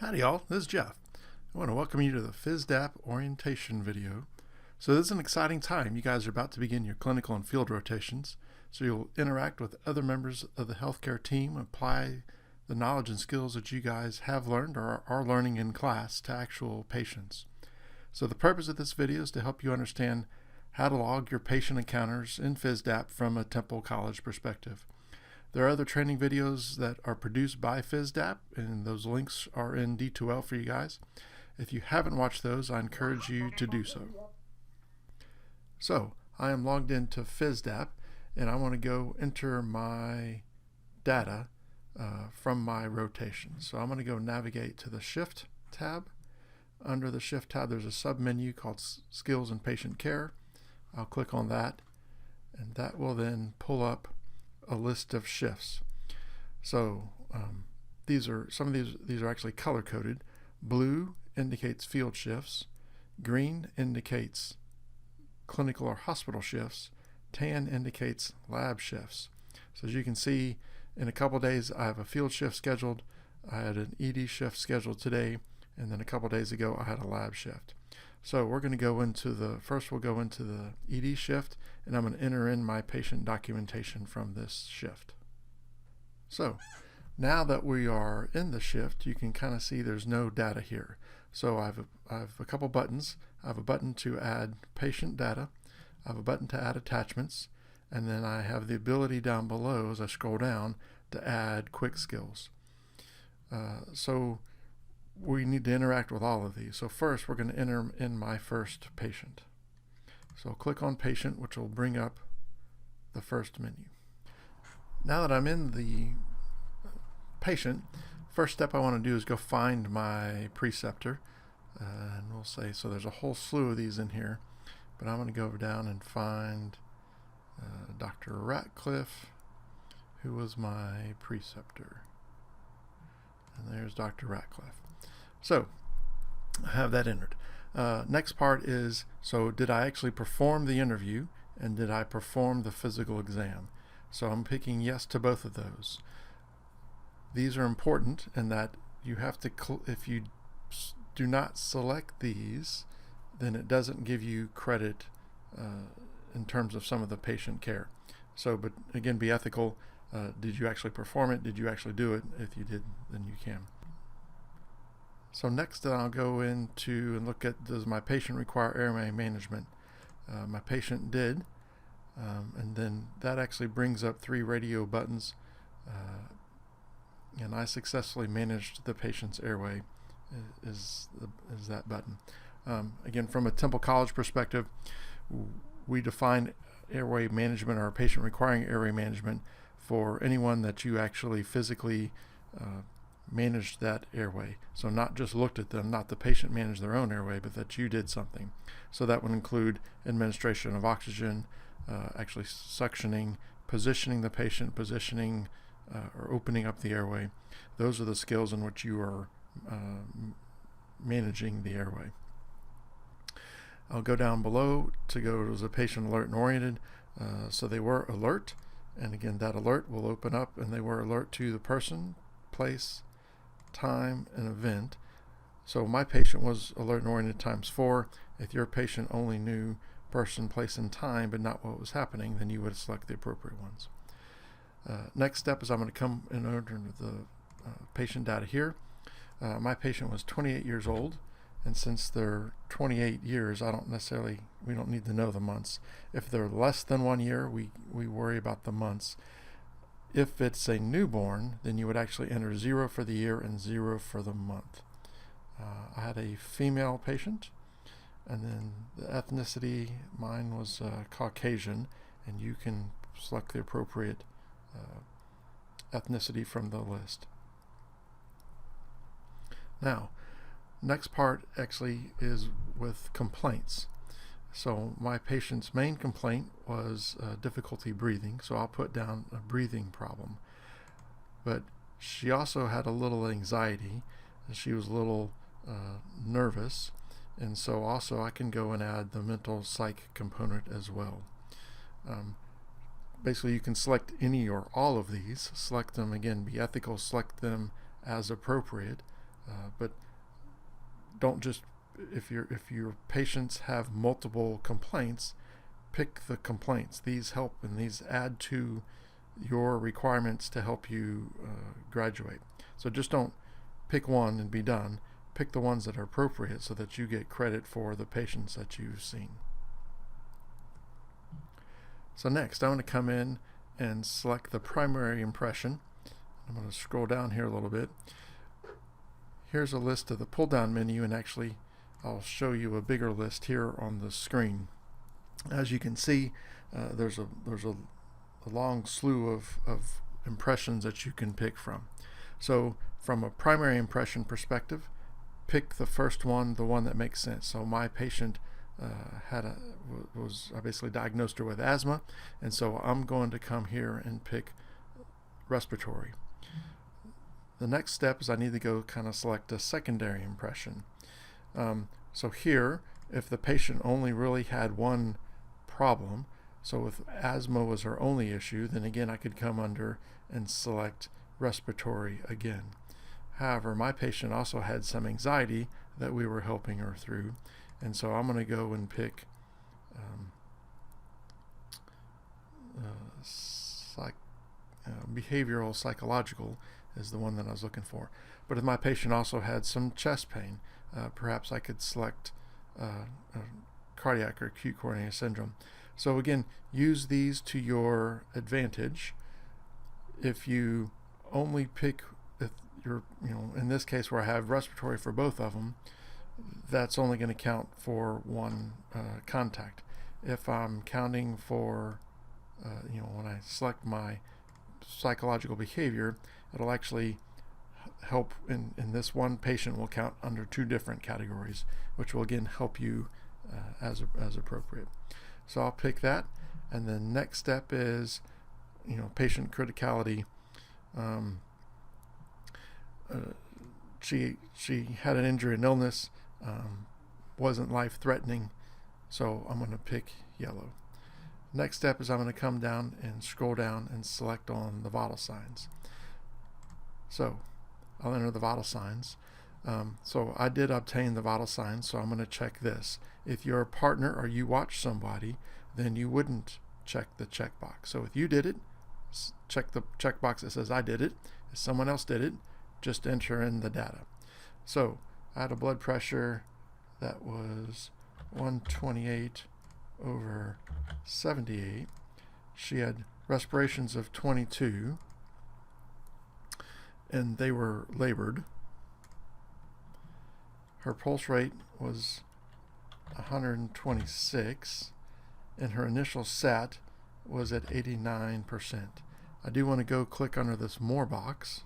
Howdy y'all, this is Jeff. I want to welcome you to the FISDAP orientation video. So this is an exciting time. You guys are about to begin your clinical and field rotations. So you'll interact with other members of the healthcare team, apply the knowledge and skills that you guys have learned or are learning in class to actual patients. So the purpose of this video is to help you understand how to log your patient encounters in FISDAP from a Temple College perspective. There are other training videos that are produced by FISDAP, and those links are in D2L for you guys. If you haven't watched those, I encourage you to do so. So, I am logged into FISDAP, and I want to go enter my data from my rotation. So I'm going to go navigate to the Shift tab. Under the Shift tab, there's a sub-menu called Skills and Patient Care. I'll click on that, and that will then pull up a list of shifts. So these are actually color coded. Blue indicates field shifts, green indicates clinical or hospital shifts, tan indicates lab shifts. So as you can see, in a couple days I have a field shift scheduled. I had an ED shift scheduled today, and then a couple days ago I had a lab shift. So we're going to go into we'll go into the ED shift, and I'm going to enter in my patient documentation from this shift. So now that we are in the shift, you can kind of see there's no data here. So I have a couple buttons. I have a button to add patient data. I have a button to add attachments, and then I have the ability down below as I scroll down to add quick skills. So we need to interact with all of these. So first we're going to enter in my first patient. So I'll click on patient, which will bring up the first menu. Now that I'm in the patient, first step I want to do is go find my preceptor. And we'll say, so there's a whole slew of these in here, but I'm going to go down and find Dr. Ratcliffe, who was my preceptor. And there's Dr. Ratcliffe. So I have that entered. Next part is, so did I actually perform the interview, and did I perform the physical exam? So I'm picking yes to both of those. These are important in that you have to, if you do not select these, then it doesn't give you credit in terms of some of the patient care. So, but again, be ethical. Did you actually perform it? Did you actually do it? If you did, then you can. So next I'll go into and look at, does my patient require airway management? My patient did, and then that actually brings up 3 radio buttons, and I successfully managed the patient's airway is that button. Again, from a Temple College perspective, we define airway management or patient requiring airway management for anyone that you actually physically managed that airway. So not just looked at them, not the patient managed their own airway, but that you did something. So that would include administration of oxygen, actually suctioning, positioning the patient, or opening up the airway. Those are the skills in which you are managing the airway. I'll go down below to go to the patient alert and oriented. So they were alert, and again that alert will open up, and they were alert to the person, place, time, and event. So my patient was alert and oriented ×4. If your patient only knew person, place, and time, but not what was happening, then you would select the appropriate ones. Next step is I'm going to come in order the patient data here. My patient was 28 years old, and since they're 28 years, we don't need to know the months. If they're less than 1 year, we worry about the months. If it's a newborn, then you would actually enter 0 for the year and 0 for the month. I had a female patient, and then the ethnicity, mine was Caucasian, and you can select the appropriate ethnicity from the list. Now, next part actually is with complaints. So my patient's main complaint was difficulty breathing, so I'll put down a breathing problem. But she also had a little anxiety, and she was a little nervous, and so also I can go and add the mental psych component as well. Basically, you can select any or all of these. Select them, again, be ethical, select them as appropriate. But don't just, if your patients have multiple complaints, pick the complaints. These help and these add to your requirements to help you graduate. So just don't pick one and be done. Pick the ones that are appropriate so that you get credit for the patients that you've seen. So next, I'm going to come in and select the primary impression. I'm going to scroll down here a little bit. Here's a list of the pull-down menu, and actually I'll show you a bigger list here on the screen. As you can see, there's a long slew of impressions that you can pick from. So from a primary impression perspective, pick the first one, the one that makes sense. So my patient I basically diagnosed her with asthma, and so I'm going to come here and pick respiratory. The next step is I need to go kind of select a secondary impression. So here, if the patient only really had one problem, so if asthma was her only issue, then again I could come under and select respiratory again. However, my patient also had some anxiety that we were helping her through, and so I'm going to go and pick behavioral psychological is the one that I was looking for. But if my patient also had some chest pain, perhaps I could select cardiac or acute coronary syndrome. So again, use these to your advantage. If you only pick, if you're, in this case where I have respiratory for both of them, that's only going to count for one contact. If I'm counting for, when I select my psychological behavior, it'll actually help in this one patient will count under two different categories, which will again help you as appropriate. So I'll pick that, and then next step is patient criticality. She had an injury and illness, wasn't life-threatening, so I'm going to pick yellow. Next step is I'm going to come down and scroll down and select on the vital signs. So I'll enter the vital signs. So I did obtain the vital signs, so I'm going to check this. If you're a partner or you watch somebody, then you wouldn't check the checkbox. So if you did it, check the checkbox that says I did it. If someone else did it, just enter in the data. So I had a blood pressure that was 128/78. She had respirations of 22, and they were labored. Her pulse rate was 126, and her initial SAT was at 89%. I do want to go click under this More box.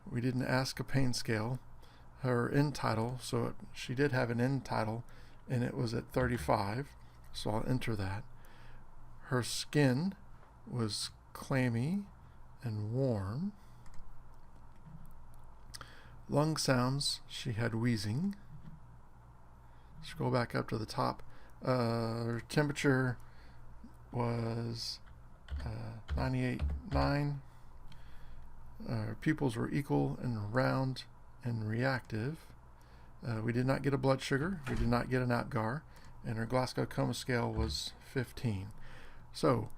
We didn't ask a pain scale. Her end title, so she did have an end title, and it was at 35, so I'll enter that. Her skin was clammy and warm. Lung sounds, she had wheezing. Scroll back up to the top. Her temperature was 98.9. Her pupils were equal and round and reactive. We did not get a blood sugar. We did not get an APGAR. And her Glasgow Coma Scale was 15. So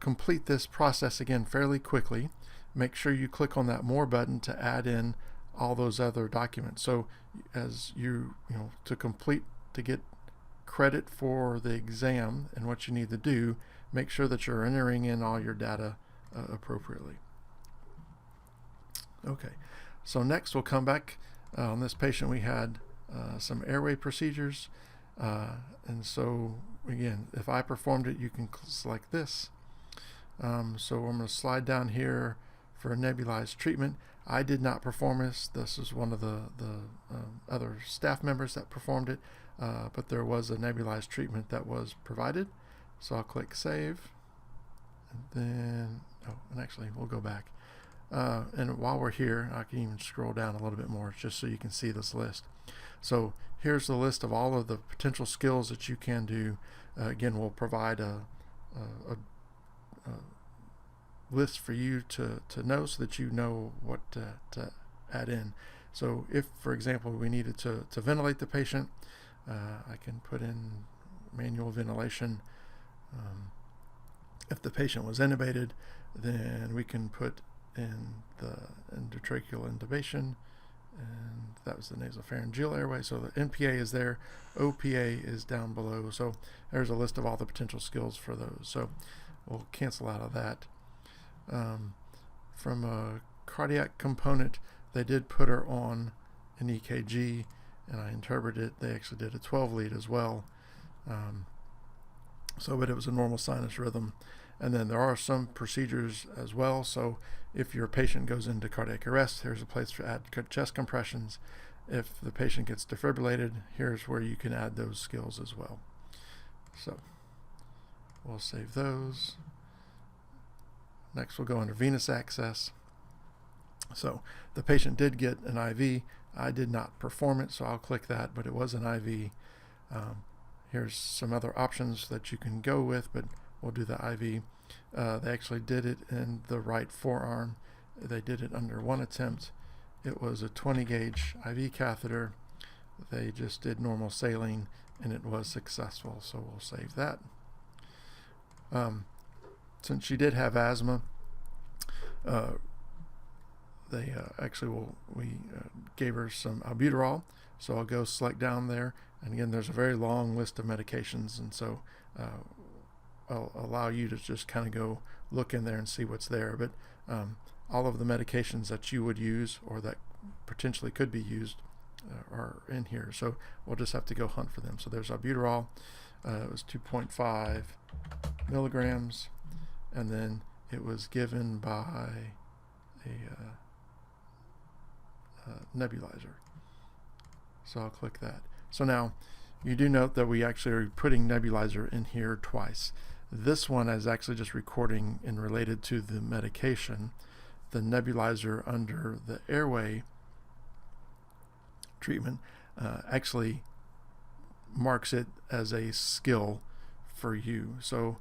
complete this process again fairly quickly. Make sure you click on that More button to add in all those other documents. So as to get credit for the exam and what you need to do, make sure that you're entering in all your data appropriately. Okay, so next we'll come back. On this patient we had some airway procedures, and so again, if I performed it, you can select this. So I'm going to slide down here for a nebulized treatment. I did not perform this. This is one of the other staff members that performed it, but there was a nebulized treatment that was provided. So I'll click Save, and then, and actually we'll go back. And while we're here, I can even scroll down a little bit more just so you can see this list. So here's the list of all of the potential skills that you can do. Again, we'll provide a list for you to know so that you know what to add in. So if, for example, we needed to ventilate the patient, I can put in manual ventilation. If the patient was intubated, then we can put in the endotracheal intubation, and that was the nasopharyngeal airway. So the NPA is there, OPA is down below. So there's a list of all the potential skills for those. So we'll cancel out of that. From a cardiac component, they did put her on an EKG, and I interpreted it. They actually did a 12 lead as well. But it was a normal sinus rhythm. And then there are some procedures as well. So if your patient goes into cardiac arrest, here's a place to add chest compressions. If the patient gets defibrillated, here's where you can add those skills as well. So we'll save those. Next, we'll go under venous access. So the patient did get an IV. I did not perform it, so I'll click that, but it was an IV. Here's some other options that you can go with, but we'll do the IV. They actually did it in the right forearm. They did it under one attempt. It was a 20 gauge IV catheter. They just did normal saline, and it was successful, so we'll save that. Since she did have asthma, we gave her some albuterol. So I'll go select down there, and again, there's a very long list of medications, and so I'll allow you to just kind of go look in there and see what's there. But all of the medications that you would use or that potentially could be used are in here. So we'll just have to go hunt for them. So there's albuterol. It was 2.5 milligrams, and then it was given by a nebulizer. So I'll click that. So now you do note that we actually are putting nebulizer in here twice. This one is actually just recording and related to the medication. The nebulizer under the airway treatment actually marks it as a skill for you. So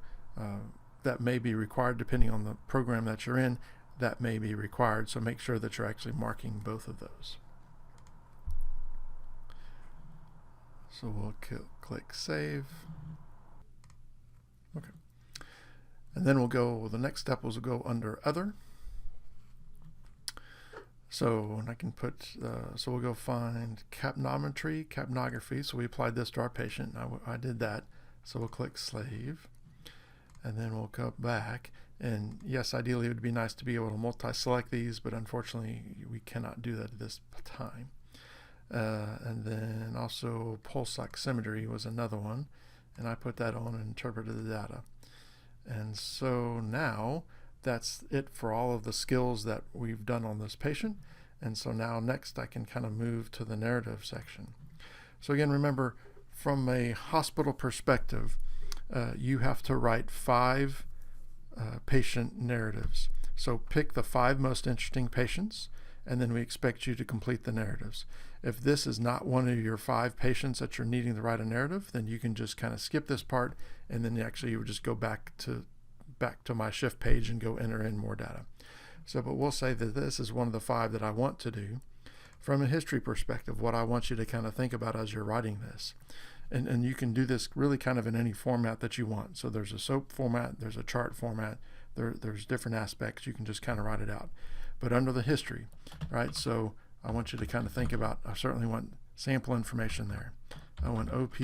that may be required depending on the program that you're in. That may be required, so make sure that you're actually marking both of those. So we'll click save. Okay. And then we'll go, the next step was we'll go under other. So I can put, so we'll go find capnography. So we applied this to our patient. I did that. So we'll click save. And then we'll go back. And yes, ideally it would be nice to be able to multi-select these, but unfortunately we cannot do that at this time. And then also pulse oximetry was another one, and I put that on and interpreted the data. And so now that's it for all of the skills that we've done on this patient. And so now next I can kind of move to the narrative section. So again, remember, from a hospital perspective, you have to write 5 patient narratives. So pick the 5 most interesting patients, and then we expect you to complete the narratives. If this is not one of your 5 patients that you're needing to write a narrative, then you can just kind of skip this part, and then actually you would just go back to my shift page and go enter in more data. So, but we'll say that this is one of the 5 that I want to do. From a history perspective, what I want you to kind of think about as you're writing this. And you can do this really kind of in any format that you want. So there's a SOAP format, there's a chart format, there's different aspects. You can just kind of write it out. But under the history, right? So I want you to kind of think about, I certainly want sample information there. I want OP,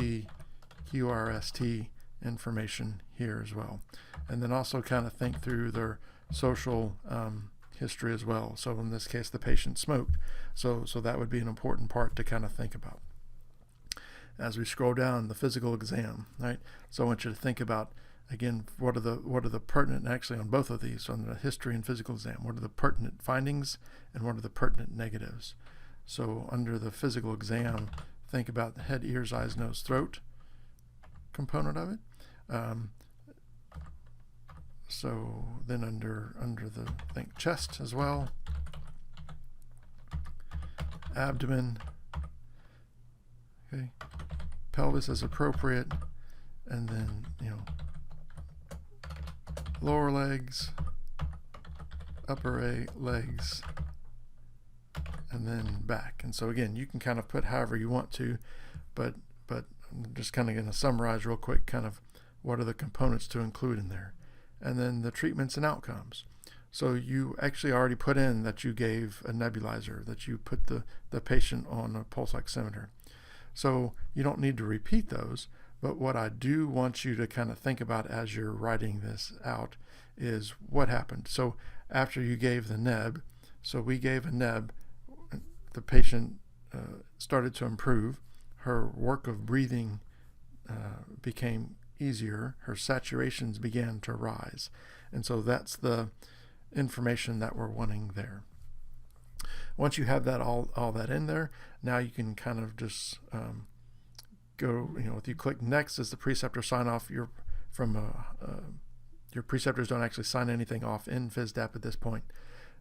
QRST information here as well. And then also kind of think through their social history as well. So in this case, the patient smoked. So that would be an important part to kind of think about. As we scroll down, the physical exam, right? So I want you to think about, again, what are the pertinent, actually on both of these, on the history and physical exam, what are the pertinent findings and what are the pertinent negatives? So under the physical exam, think about the head, ears, eyes, nose, throat component of it. So then under the, think chest as well, abdomen, okay, pelvis as appropriate, and then, lower legs, upper legs, and then back. And so again, you can kind of put however you want to, but I'm just kind of going to summarize real quick kind of what are the components to include in there. And then the treatments and outcomes. So you actually already put in that you gave a nebulizer, that you put the patient on a pulse oximeter. So you don't need to repeat those, but what I do want you to kind of think about as you're writing this out is what happened. So after you gave the neb, so we gave a neb, the patient started to improve. Her work of breathing became easier. Her saturations began to rise. And so that's the information that we're wanting there. Once you have that all that in there, now you can kind of just go, if you click next as the preceptor sign off, your preceptors don't actually sign anything off in FISDAP at this point.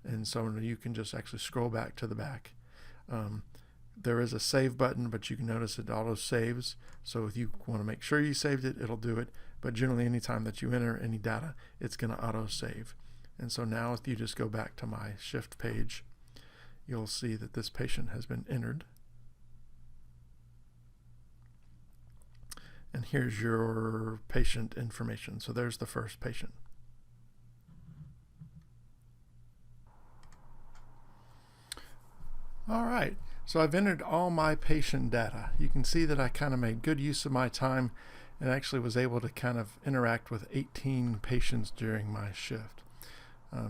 And so you can just actually scroll back to the back. There is a save button, but you can notice it auto saves. So if you want to make sure you saved it, it'll do it. But generally, anytime that you enter any data, it's going to auto save. And so now if you just go back to my shift page, you'll see that this patient has been entered. And here's your patient information. So there's the first patient. All right, so I've entered all my patient data. You can see that I kind of made good use of my time and actually was able to kind of interact with 18 patients during my shift.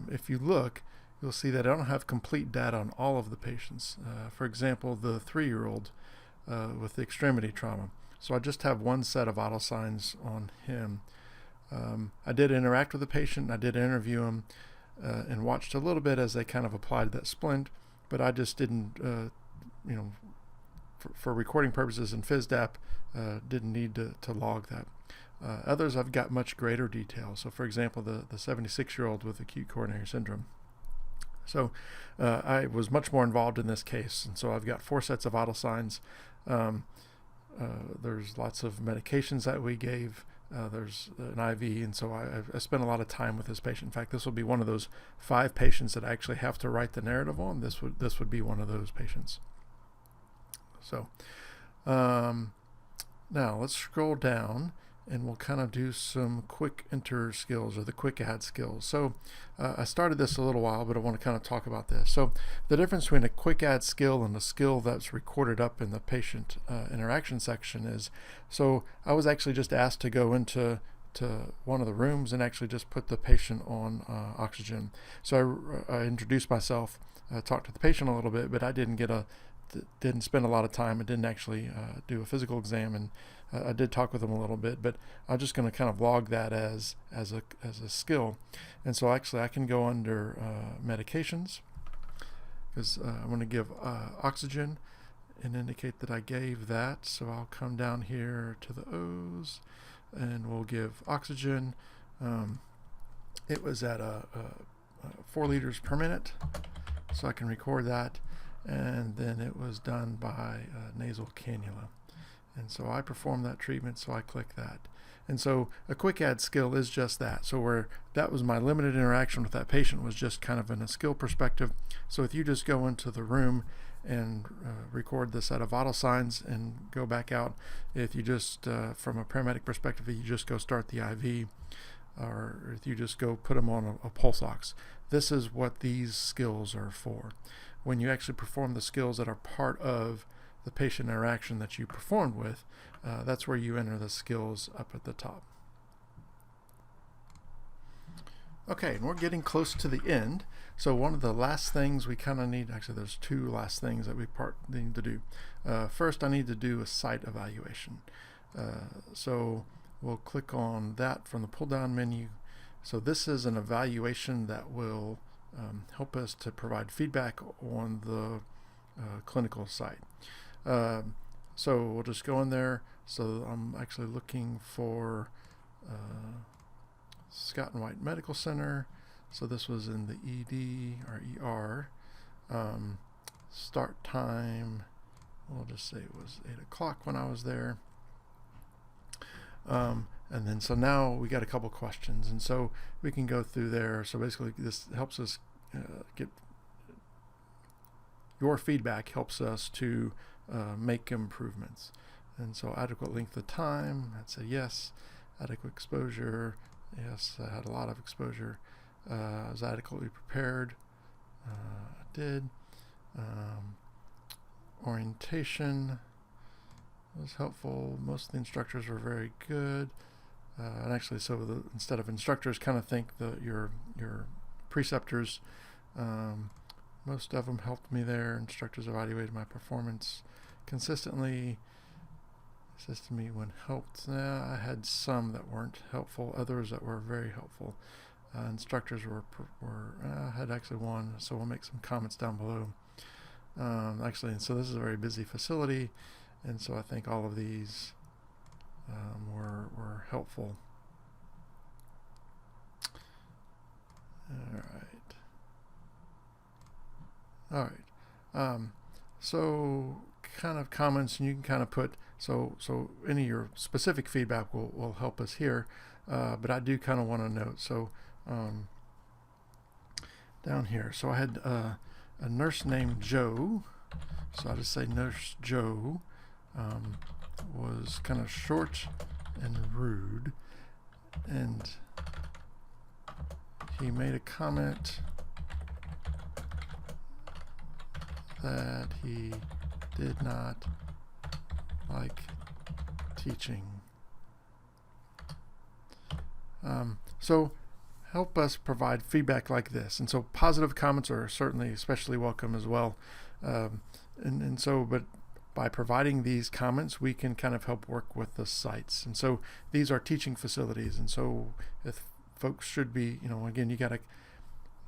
If you look, you'll see that I don't have complete data on all of the patients. For example, the 3-year-old with the extremity trauma. So I just have one set of vital signs on him. I did interact with the patient. I did interview him and watched a little bit as they kind of applied that splint, but I just didn't, for recording purposes in FISDAP, didn't need to log that. Others I've got much greater detail. So for example, the 76-year-old with acute coronary syndrome. So I was much more involved in this case, and so I've got 4 sets of vital signs. There's lots of medications that we gave. There's an IV, and so I spent a lot of time with this patient. In fact, this will be one of those 5 patients that I actually have to write the narrative on. This would be one of those patients. So now let's scroll down, and we'll kind of do some quick enter skills, or the quick add skills. So I started this a little while, but I want to kind of talk about this. So the difference between a quick add skill and a skill that's recorded up in the patient interaction section is, so I was actually just asked to go into one of the rooms and actually just put the patient on oxygen. So I introduced myself, talked to the patient a little bit, but I didn't spend a lot of time. I didn't actually do a physical exam, and I did talk with them a little bit, but I'm just going to kind of log that as a skill. And so actually I can go under medications, because I'm going to give oxygen and indicate that I gave that. So I'll come down here to the O's and we'll give oxygen. It was at 4 liters per minute, so I can record that. And then it was done by nasal cannula. And so I performed that treatment, so I click that. And so a quick add skill is just that. So where that was my limited interaction with that patient, was just kind of in a skill perspective. So if you just go into the room and record the set of vital signs and go back out, if you just, from a paramedic perspective, you just go start the IV, or if you just go put them on a pulse ox. This is what these skills are for. When you actually perform the skills that are part of the patient interaction that you performed with, that's where you enter the skills up at the top. Okay, and we're getting close to the end. So one of the last things we kind of need, actually there's 2 last things that we need to do. First, I need to do a site evaluation. So we'll click on that from the pull down menu. So this is an evaluation that will help us to provide feedback on the clinical site. So we'll just go in there. So I'm actually looking for Scott and White Medical Center. So this was in the ED or ER. Start time, we'll just say it was 8 o'clock when I was there. And then so now we got a couple questions, and so we can go through there. So basically this helps us your feedback helps us to make improvements. And so adequate length of time, I'd say yes. Adequate exposure, yes, I had a lot of exposure. I was adequately prepared, I did. Orientation was helpful. Most of the instructors were very good. And actually, so instead of instructors, kind of think your preceptors. Most of them helped me there. Instructors evaluated my performance consistently. Assisted me when helped. I had some that weren't helpful, others that were very helpful. Instructors I had actually one, so we'll make some comments down below. Actually, so this is a very busy facility, and so I think all of these were helpful. All right. So kind of comments, and you can kind of put so any of your specific feedback will help us here, but I do kind of want to note. So down here, so I had a nurse named Joe, so I'll just say Nurse Joe was kind of short and rude, and he made a comment that he did not like teaching. So help us provide feedback like this, and so positive comments are certainly especially welcome as well. But by providing these comments, we can kind of help work with the sites. And so these are teaching facilities, and so if folks should be, again, you got to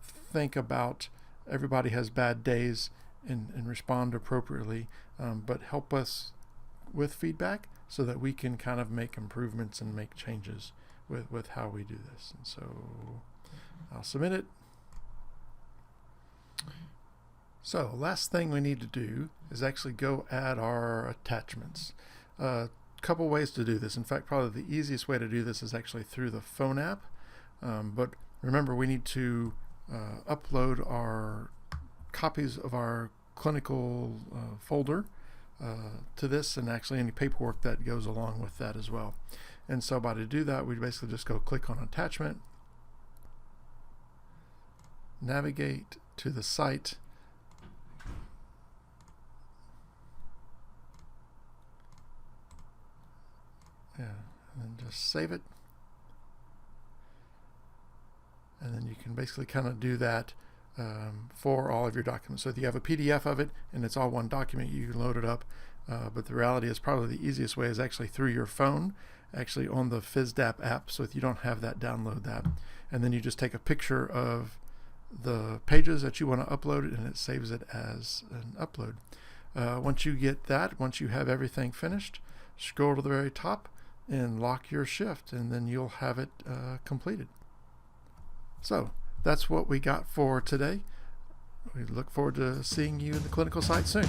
think about everybody has bad days and respond appropriately, but help us with feedback so that we can kind of make improvements and make changes with how we do this. And so I'll submit it. So last thing we need to do is actually go add our attachments. A couple ways to do this. In fact, probably the easiest way to do this is actually through the phone app. But remember, we need to upload our copies of our clinical folder to this, and actually any paperwork that goes along with that as well. And so to do that, we basically just go click on attachment, navigate to the site, and then just save it. And then you can basically kind of do that for all of your documents. So if you have a PDF of it and it's all one document, you can load it up. But the reality is probably the easiest way is actually through your phone, actually on the FISDAP app. So if you don't have that, download that. And then you just take a picture of the pages that you want to upload it, and it saves it as an upload. Once you get that, once you have everything finished, scroll to the very top and lock your shift, and then you'll have it completed. So that's what we got for today. We look forward to seeing you in the clinical site soon.